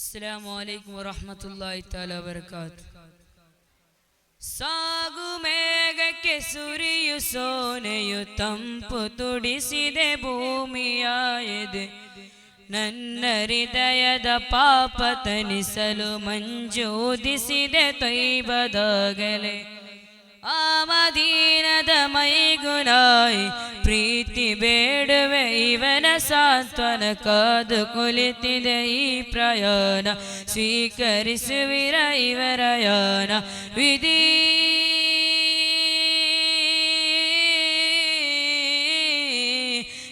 السلام عليكم ورحمة الله تعالى وبركاته. ಸಾಗು ಮೇಘಕ್ಕೆ ಸುರಿಯು ಸೋನೆಯು ತಂಪು ತುಡಿಸಿದೆ ಭೂಮಿಯ ಎದೆ. ನನ್ನ ಹೃದಯದ ಪಾಪ ತನಿಸಲು ಮಂಜೂದಿಸಿದೆ ತೈಬದಾಗಲೇ. ಆ ಮದೀನದ ಮೈಗುನಾಯಿ ಪ್ರೀತಿ ಬೇಡುವೆ ಇವನ ಸಾಂತ್ವನ ಕಾದು ಕುಳಿತಿದೆ ಈ ಪ್ರಯಾಣ. ಸ್ವೀಕರಿಸುವಿರ ಇವರ ಯಾನ ವಿಧಿ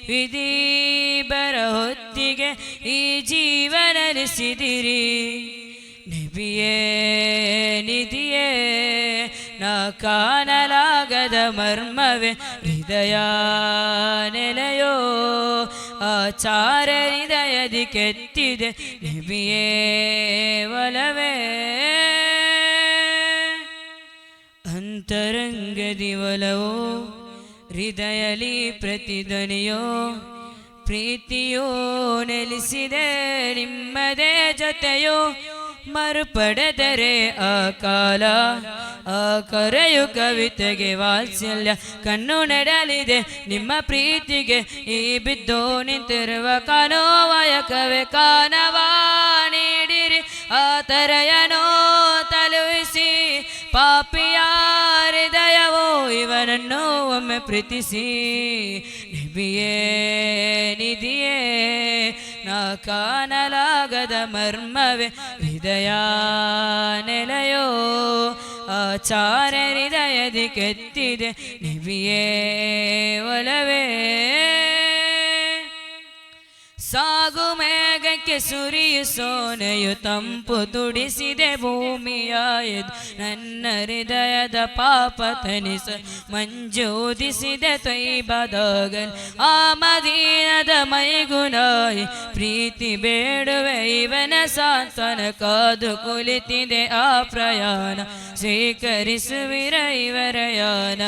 ವಿಧಿ ಬರ ಹೊತ್ತಿಗೆ ಈ ಜೀವನರಿಸಿದಿರಿ. ನಬಿಯೇ ನಿಧಿಯೇ ನಾ ಕಾಣಲಾಗದ ಮರ್ಮವೇ ಹೃದಯ ನೆಲೆಯೋ ಆಚಾರ ಹೃದಯದಿ ಕೆತ್ತಿದೆ ನಬಿಯೇ ಒಲವೇ. ಅಂತರಂಗದಿ ಒಲವೋ ಹೃದಯಲಿ ಪ್ರತಿಧ್ವನಿಯೋ ಪ್ರೀತಿಯೋ ನೆಲೆಸಿದೆ ನಿಮ್ಮದೇ ಜೊತೆಯೋ. ಮರುಪಡೆದರೆ ಆ ಕಾಲ ಆ ಕರೆಯು ಕವಿತೆಗೆ ವಾತ್ಸಲ್ಯ ಕಣ್ಣು ನೆಡಲಿದೆ ನಿಮ್ಮ ಪ್ರೀತಿಗೆ ಈ ಬಿದ್ದು ನಿಂತಿರುವ ಕಾನೋವಯ ಕವೆ ಕಾನವ ನೀಡಿರಿ ಆ ತರೆಯನೋ ತಲುಪಿಸಿ ಪಾಪಿಯ ಹೃದಯವೋ ಇವನನ್ನು ಒಮ್ಮೆ ಪ್ರೀತಿಸಿ. ನಬಿಯೇ ನಿಧಿಯೇ ನಾ ಕಾಣಲಾಗದ ಮರ್ಮವೇ ಹೃದಯ ನೆಲೆಯೋ ಆಚಾರ ಹೃದಯದಿ ಕೆತ್ತಿದೆ ನಬಿಯೇ ಒಲವೇ. ಸಾಗು ಮೇಘಕ್ಕೆ ಸುರಿಯು ಸೋನೆಯು ತಂಪು ತುಡಿಸಿದೆ ಭೂಮಿಯ ಎದು. ನನ್ನ ಹೃದಯದ ಪಾಪ ತನಿಸ ಮಂಜೂದಿಸಿದೆ ತೈಬದಾಗಲ್. ಆ ಮದೀನದ ಮೈಗುನಾಯಿ ಪ್ರೀತಿ ಬೇಡುವೆ ಇವನ ಸಾಂತ್ವನ ಕಾದು ಕುಳಿತಿದೆ ಆ ಪ್ರಯಾಣ. ಸ್ವೀಕರಿಸುವಿರ ಇವರ ಯಾನ.